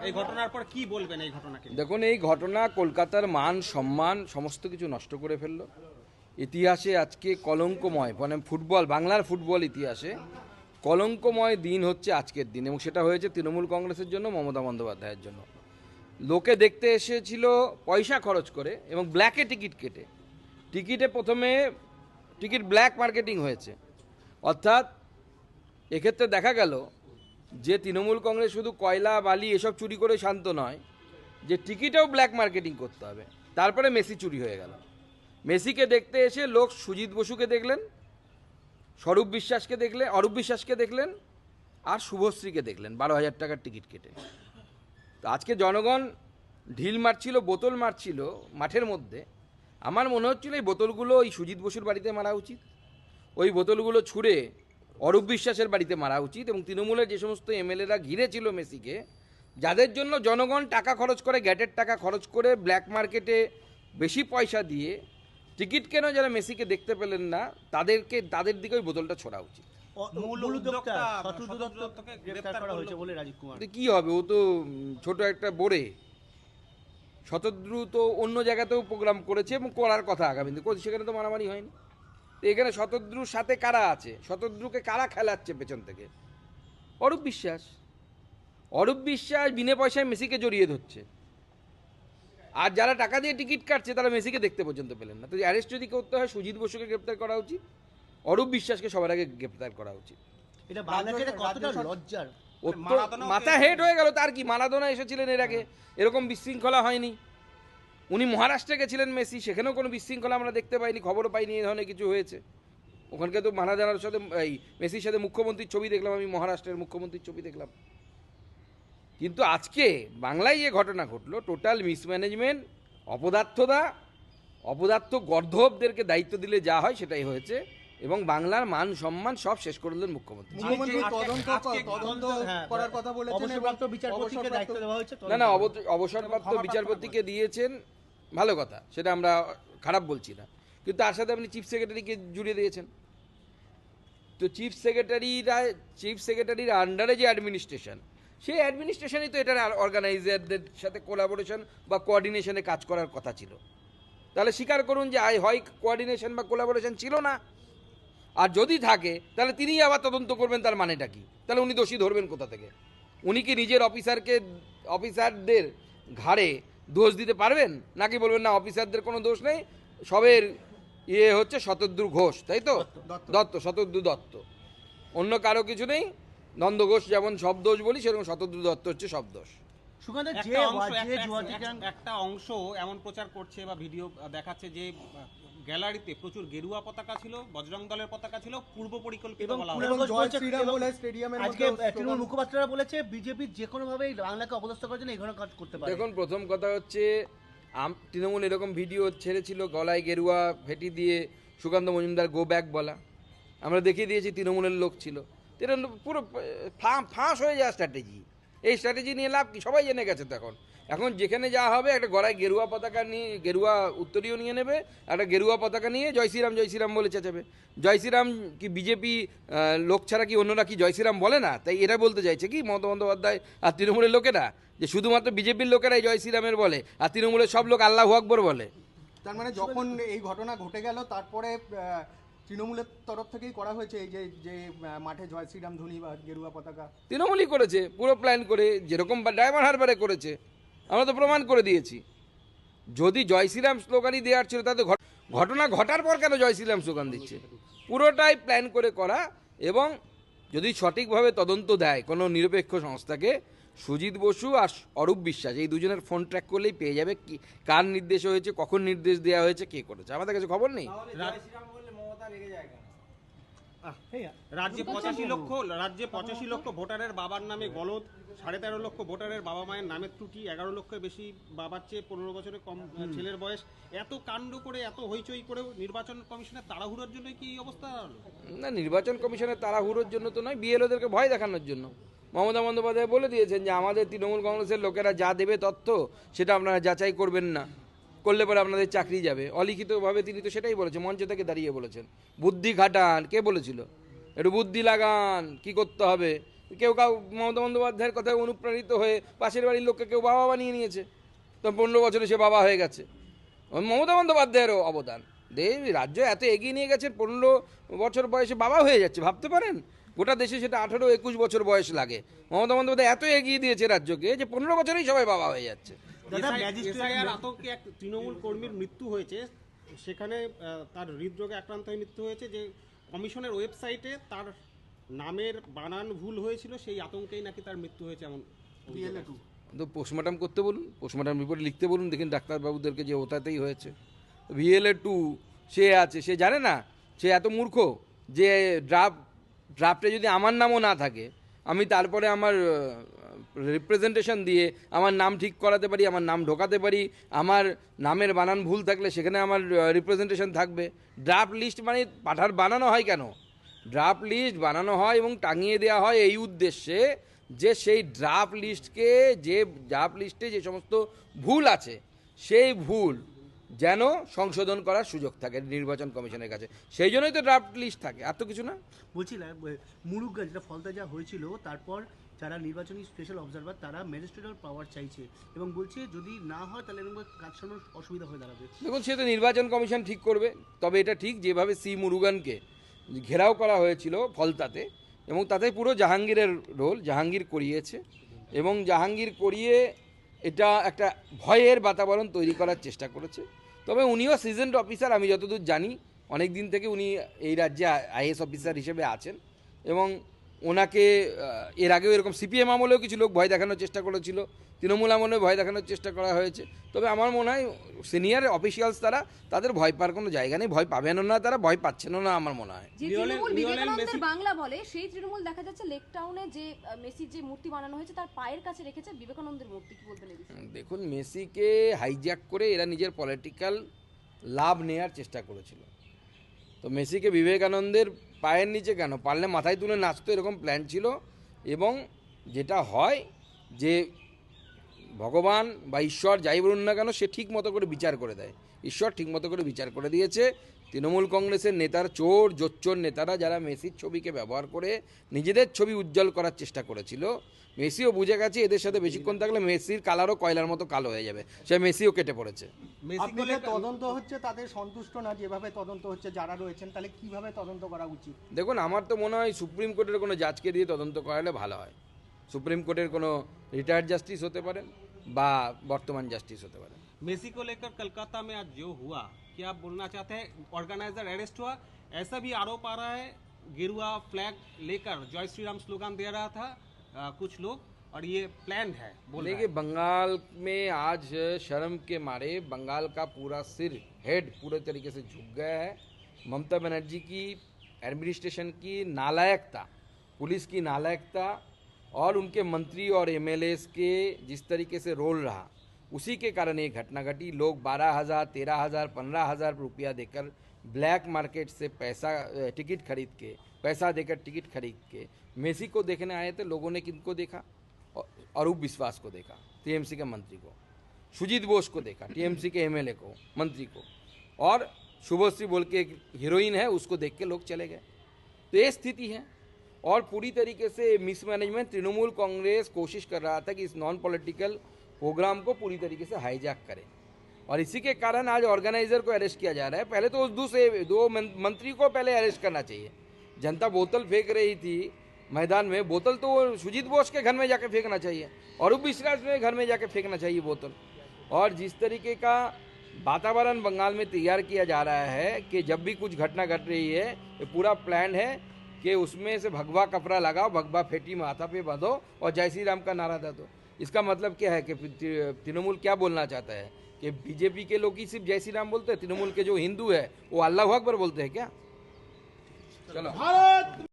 এই ঘটনার পর কি বলবেন এই ঘটনাকে? দেখুন, এই ঘটনা কলকাতার মান সম্মান সমস্ত কিছু নষ্ট করে ফেললো। ইতিহাসে আজকে কলঙ্কময়, মানে ফুটবল, বাংলার ফুটবল ইতিহাসে কলঙ্কময় দিন হচ্ছে আজকের দিন, এবং সেটা হয়েছে তৃণমূল কংগ্রেসের জন্য, মমতা বন্দ্যোপাধ্যায়ের জন্য। লোকে দেখতে এসেছিল পয়সা খরচ করে এবং ব্ল্যাকে টিকিট কেটে। টিকিটে প্রথমে টিকিট ব্ল্যাক মার্কেটিং হয়েছে, অর্থাৎ এক্ষেত্রে দেখা গেল যে তৃণমূল কংগ্রেস শুধু কয়লা বালি এসব চুরি করে শান্ত নয়, যে টিকিটেও ব্ল্যাক মার্কেটিং করতে হবে। তারপরে মেসি চুরি হয়ে গেল। মেসিকে দেখতে এসে লোক সুজিত বসুকে দেখলেন, অরূপ বিশ্বাসকে দেখলেন, আর শুভশ্রীকে দেখলেন 12,000 টাকার টিকিট কেটে। তো আজকে জনগণ ঢিল মারছিল, বোতল মারছিল মাঠের মধ্যে। আমার মনে হচ্ছিল এই বোতলগুলো ওই সুজিত বসুর বাড়িতে মারা উচিত, ওই বোতলগুলো ছুঁড়ে অরূপ বিশ্বাসের বাড়িতে মারা উচিত। এবং তৃণমূলের যে সমস্ত এমএলএরা ঘিরে ছিল মেসিকে, যাদের জন্য জনগণ টাকা খরচ করে, গ্যাটের টাকা খরচ করে ব্ল্যাক মার্কেটে বেশি পয়সা দিয়ে টিকিট কেন, যারা মেসিকে দেখতে পেলেন না, তাদের দিকে ওই বোতলটা ছোড়া উচিত। কি হবে, ও তো ছোট একটা বোরে। শতদ্রু তো অন্য জায়গাতেও প্রোগ্রাম করেছে এবং করার কথা আগামী দিনে, সেখানে তো মারামারি হয়নি। তো এখানে শতদ্রুর সাথে কারা আছে, শতদ্রুকে কারা খেলাচ্ছে পেছন থেকে? অরূপ বিশ্বাস বিনা পয়সায় মেসিকে জড়িয়ে ধরছে। আর যারা টাকা দিয়ে টিকিট কাটছে তারা মেসিকে দেখতে পর্যন্ত পেলেন না। তো অ্যারেস্ট যদি করতে হয়, সুজিত বসুকে গ্রেপ্তার করা উচিত, অরূপ বিশ্বাসকে সবার আগে গ্রেপ্তার করা উচিত। এটা বাংলাদেশের কতটা লজ্জার, মাথা হেড হয়ে গেল। তার কি, মারাদোনা এসেছিলেন এর আগে, এরকম বিশৃঙ্খলা হয়নি। উনি মহারাষ্ট্রে গেছিলেন মেসি, সেখানেও কোনো বিশৃঙ্খলা আমরা দেখতে পাইনি, খবরও পাইনি এই ধরনের কিছু হয়েছে। ওখানকে তো মারাদোনার সাথে, এই মেসির সাথে মুখ্যমন্ত্রীর ছবি দেখলাম, আমি মহারাষ্ট্রের মুখ্যমন্ত্রীর ছবি দেখলাম। কিন্তু আজকে বাংলায় যে ঘটনা ঘটলো, টোটাল মিসম্যানেজমেন্ট, অপদার্থ গর্ধবদেরকে দায়িত্ব দিলে যা হয় সেটাই হয়েছে, এবং বাংলার মান সম্মান সব শেষ করে দিলেন মুখ্যমন্ত্রী। না, অবসরপ্রাপ্ত বিচারপতিকে দিয়েছেন, ভালো কথা, সেটা আমরা খারাপ বলছি না, কিন্তু তার সাথে আপনি চিফ সেক্রেটারিকে জুড়ে দিয়েছেন। তো চিফ সেক্রেটারির আন্ডারে যে অ্যাডমিনিস্ট্রেশন, সেই অ্যাডমিনিস্ট্রেশনই তো এটার অর্গানাইজারদের সাথে কোলাবোরেশন বা কোঅর্ডিনেশনে কাজ করার কথা ছিল। তাহলে স্বীকার করুন যে হয় কোঅর্ডিনেশন বা কোলাবোরেশন ছিল না, আর যদি থাকে তাহলে তিনিই আবার তদন্ত করবেন, তার মানেটা কি? তাহলে উনি দোষী ধরবেন কোথা থেকে? উনি কি নিজের অফিসারদের ঘাড়ে দোষ দিতে পারবেন, নাকি বলবেন না অফিসারদের কোনো দোষ নেই, সবের হচ্ছে শতদ্রু ঘোষ, তাই তো? শতদ্রু দত্ত, অন্য কারো কিছু নেই। নন্দ ঘোষ যেমন সব দোষ বলি, সেরকম শতদ্রু দত্ত হচ্ছে সব দোষ। একটা অংশ এমন প্রচার করছে বা ভিডিও দেখাচ্ছে যে গ্যালারিতে প্রচুর গেরুয়া পতাকা ছিল, বজরং দলের পতাকা ছিল, পূর্ব পরিকল্পিত বলা হয়। আজকে তৃণমূল মুখপাত্ররা বলেছে বিজেপি যে কোনো ভাবে বাংলাকে অপদস্থ করার জন্য এই ধরনের কাজ করতে পারে। দেখুন, প্রথম কথা হচ্ছে তৃণমূল এরকম ভিডিও ছেড়েছিল গলায় গেরুয়া ফেটি দিয়ে সুকান্ত মজুমদার গো ব্যাক বলা, আমরা দেখিয়ে দিয়েছি তৃণমূলের লোক ছিল। এটা পুরো ফাঁস হয়ে যাওয়া স্ট্র্যাটেজি। এই স্ট্র্যাটেজি নিয়ে লাভ কি? সবাই জেনে গেছে। তো এখন যেখানে যা হবে, একটা গলায় গেরুয়া পতাকা নিয়ে, গেরুয়া উত্তরীয় নিয়ে নেবে, একটা গেরুয়া পতাকা নিয়ে জয় শ্রীরাম বলে চেঁচাবে। জয় শ্রীরাম কি বিজেপি লোক ছাড়া কি অন্যরা কি জয় শ্রীরাম বলে না? তাই এরা বলতে চাইছে কি মমতা বন্দ্যোপাধ্যায় আর তৃণমূলের লোকেরা, যে শুধুমাত্র বিজেপির লোকেরাই জয় শ্রীরামের বলে আর তৃণমূলের সব লোক আল্লাহু আকবর বলে? তার মানে যখন এই ঘটনা ঘটে গেল, তারপরে তৃণমূলের তরফ থেকেই করা হয়েছে এই যে মাঠে জয় শ্রীরাম ধ্বনি বা গেরুয়া পতাকা তৃণমূলই করেছে, পুরো প্ল্যান করে, যেরকম ডায়মন্ড হারবারে করেছে। আমরা তো প্রমাণ করে দিয়েছি। যদি জয় শ্রীরাম স্লোগানই দেওয়ার ছিল, তাতে ঘটনা ঘটার পর কেন জয় শ্রীরাম স্লোগান দিচ্ছে? পুরোটাই প্ল্যান করে করা। এবং যদি সঠিকভাবে তদন্ত দেয় কোনো নিরপেক্ষ সংস্থাকে, সুজিত বসু আর অরূপ বিশ্বাস এই দুজনের ফোন ট্র্যাক করলেই পেয়ে যাবে কি কার নির্দেশ হয়েছে, কখন নির্দেশ দেওয়া হয়েছে, কে করেছে। আমাদের কাছে খবর নেই। রাজ্যে 85 লক্ষ ভোটারের বাবার নামে গলদ, 13.5 লক্ষ ভোটারের বাবা মায়ের নামের ত্রুটি, 11 লক্ষের বেশি বাবার চেয়ে 15 বছরের কম ছেলের বয়স, এত কাণ্ড করে, এত হইচই করেও নির্বাচন কমিশনের তাড়াহুড়োর জন্য কি অবস্থা হলো? না, নির্বাচন কমিশনের তাড়াহুড়োর জন্য তো নয়, বিএলওদেরকে ভয় দেখানোর জন্য। মমতা বন্দ্যোপাধ্যায় বলে দিয়েছেন যে আমাদের তৃণমূল কংগ্রেসের লোকেরা যা দেবে তথ্য, সেটা আপনারা যাচাই করবেন না, করলে পরে আপনাদের চাকরি যাবে। অলিখিতভাবে তিনি তো সেটাই বলেছেন, মঞ্চ থেকে দাঁড়িয়ে বলেছেন। বুদ্ধি খাটান, কে বলেছিল? একটু বুদ্ধি লাগান, কি করতে হবে, কেউ কাউ মমতা বন্দ্যোপাধ্যায়ের কথায় অনুপ্রাণিত হয়ে পাশের বাড়ির লোককে কেউ বাবা বানিয়ে নিয়েছে, তো 15 বছরে সে বাবা হয়ে গেছে। মমতা বন্দ্যোপাধ্যায়েরও অবদান, রাজ্য এত এগিয়ে নিয়ে গেছে, 15 বছর বয়সে বাবা হয়ে যাচ্ছে, ভাবতে পারেন? গোটা দেশে সেটা 18-21 বছর বয়স লাগে। মমতা বন্দ্যোপাধ্যায় এত এগিয়ে দিয়েছে রাজ্যকে যে 15 বছরেই সবাই বাবা হয়ে যাচ্ছে। দাদা, ম্যাজিস্ট্রেট এসআইআর আতঙ্কে এক তৃণমূল কর্মীর মৃত্যু হয়েছে, সেখানে তার হৃদরোগে আক্রান্ত হয়ে মৃত্যু হয়েছে, যে কমিশনের ওয়েবসাইটে তার নামের বানান ভুল হয়েছিল, সেই আতঙ্কেই নাকি তার মৃত্যু হয়েছে এমন অভিযোগ আছে। তো পোস্টমর্টম করতে বলুন, পোস্টমর্টম রিপোর্ট লিখতে বলুন, দেখুন ডাক্তারবাবুদেরকে যে ওটাতেই হয়েছে। VLA2 সে আছে, সে জানে না, সে এত মূর্খ যে ড্রাফটে যদি আমার নামও না থাকে, আমি তারপরে আমার রিপ্রেজেন্টেশন দিয়ে আমার নাম ঠিক করাতে পারি, আমার নাম ঢোকাতে পারি, আমার নামের বানান ভুল থাকলে সেখানে আমার রিপ্রেজেন্টেশন থাকবে। ড্রাফট লিস্ট মানে পাঠার বানানো হয় কেন? ড্রাফট লিস্ট বানানো হয় এবং টাঙিয়ে দেওয়া হয় এই উদ্দেশ্যে যে সেই ড্রাফট লিস্টকে, যে ড্রাফট লিস্টে যে সমস্ত ভুল আছে সেই ভুল যেন সংশোধন করার সুযোগ থাকে নির্বাচন কমিশনের কাছে, সেই জন্যই তো ড্রাফট লিস্ট থাকে, আর তো কিছু না। বলছিলাম মুরুগা যেটা ফলতা যা হয়েছিল, তারপর যারা নির্বাচনী স্পেশাল অবজারভার তারা ম্যাজিস্ট্রেটাল পাওয়ার চাইছে এবং বলছে যদি না হয় তাহলে এরকম কাজ সামলানোর অসুবিধা হয়ে দাঁড়াবে। দেখুন, সে তো নির্বাচন কমিশন ঠিক করবে, তবে এটা ঠিক যেভাবে সি মুরুগানকে ঘেরাও করা হয়েছিল ফলতাতে, এবং তাতে পুরো জাহাঙ্গীরের রোল, জাহাঙ্গীর করিয়েছে, এবং জাহাঙ্গীর করিয়ে এটা একটা ভয়ের বাতাবরণ তৈরি করার চেষ্টা করেছে। তবে উনিও সিজনড অফিসার, আমি যতদূর জানি অনেক দিন থেকে উনি এই রাজ্যে IAS অফিসার হিসেবে আছেন, এবং ওনাকে এর আগেও এরকম CPM আমলেও কিছু লোক ভয় দেখানোর চেষ্টা করেছিল, তৃণমূল আমলেও ভয় দেখানোর চেষ্টা করা হয়েছে। তবে আমার মনে হয় সিনিয়র অফিসিয়ালস তাদের ভয় পাওয়ার কোনো জায়গা নেই, ভয় পাবেনও না, তারা ভয় পাচ্ছেনও না আমার মনে হয়। যে তৃণমূল বিবেকানন্দের বাংলা বলে, সেই তৃণমূল দেখা যাচ্ছে লেক টাউনে যে মেসির যে মূর্তি বানানো হয়েছে তার পায়ের কাছে রেখেছে বিবেকানন্দের মূর্তি, কি বলবেন এই বিষয়ে? দেখুন, মেসিকে হাইজ্যাক করে এরা নিজের পলিটিক্যাল লাভ নেওয়ার চেষ্টা করেছিল। তো মেসিকে বিবেকানন্দের পায়ের নিচে কেন, পারলে মাথায় তুলে নাচতো, এরকম প্ল্যান ছিল। এবং যেটা হয় যে ভগবান বা ঈশ্বর যাই বলুন না কেন, সে ঠিক মতো করে বিচার করে দেয়, ঈশ্বর ঠিক মতো করে বিচার করে দিয়েছে। তৃণমূল কংগ্রেসের নেতার চোর জোচ্চোর নেতারা যারা মেসির ছবিকে ব্যবহার করে নিজেদের ছবি উজ্জ্বল করার চেষ্টা করেছিল, মেসিও বুঝে গেছে এদের সাথে বেশিক্ষণ থাকলে মেসির কালারও কয়লার মতো কালো হয়ে যাবে, সে মেসিও কেটে পড়েছে। আপনি যে তদন্ত হচ্ছে তাতে সন্তুষ্ট না, যেভাবে তদন্ত হচ্ছে যারা রয়েছেন, তাহলে কিভাবে তদন্ত করা উচিত? দেখুন, আমার তো মনে হয় সুপ্রিম কোর্টের কোনো জাজকে দিয়ে তদন্ত করালে ভালো হয়। সুপ্রিম কোর্টের কোনো রিটায়ার্ড জাস্টিস হতে পারেন বা বর্তমান জাস্টিস হতে পারেন। मेसी को लेकर कोलकाता में आज जो हुआ, क्या आप बोलना चाहते हैं? ऑर्गेनाइजर अरेस्ट हुआ, ऐसा भी आरोप आ रहा है गेरुआ फ्लैग लेकर जय श्री राम स्लोगन दे रहा था कुछ लोग, और ये प्लान है बोल रहा देखिए, है। बंगाल में आज शर्म के मारे बंगाल का पूरा सिर हेड पूरे तरीके से झुक गया है। ममता बनर्जी की एडमिनिस्ट्रेशन की नालायकता, पुलिस की नालायकता और उनके मंत्री और MLAs के जिस तरीके से रोल रहा, उसी के कारण ये घटना घटी। लोग 12,000, 13,000, 15,000 रुपया देकर ब्लैक मार्केट से टिकट खरीद के, पैसा देकर टिकट खरीद के मेसी को देखने आए थे। लोगों ने किनको देखा? अरूप विश्वास को देखा, TMC के मंत्री को, सुजीत बोस को देखा, TMC के MLA को, मंत्री को, और शुभश्री बोल के एक हीरोइन है, उसको देख के लोग चले गए। तो ये स्थिति है, और पूरी तरीके से मिसमैनेजमेंट। तृणमूल कांग्रेस कोशिश कर रहा था कि इस नॉन पॉलिटिकल प्रोग्राम को पूरी तरीके से हाईजैक करे, और इसी के कारण आज ऑर्गेनाइजर को अरेस्ट किया जा रहा है। पहले तो उस दो मंत्री को पहले अरेस्ट करना चाहिए। जनता बोतल फेंक रही थी मैदान में, बोतल तो सुजीत बोस के घर में जाके फेंकना चाहिए, अरूप विश्वास के घर में जाके फेंकना चाहिए बोतल। और जिस तरीके का वातावरण बंगाल में तैयार किया जा रहा है कि जब भी कुछ घटना घट रही है, ये पूरा प्लान है कि उसमें से भगवा कपड़ा लगाओ, भगवा फेटी माथा पे बांधो और जय श्री राम का नारा दे दो। इसका मतलब क्या है कि तृणमूल क्या बोलना चाहता है कि बीजेपी के लोग ही सिर्फ जय श्री राम बोलते हैं, तृणमूल के जो हिंदू है वो अल्लाह अकबर बोलते हैं क्या? चलो।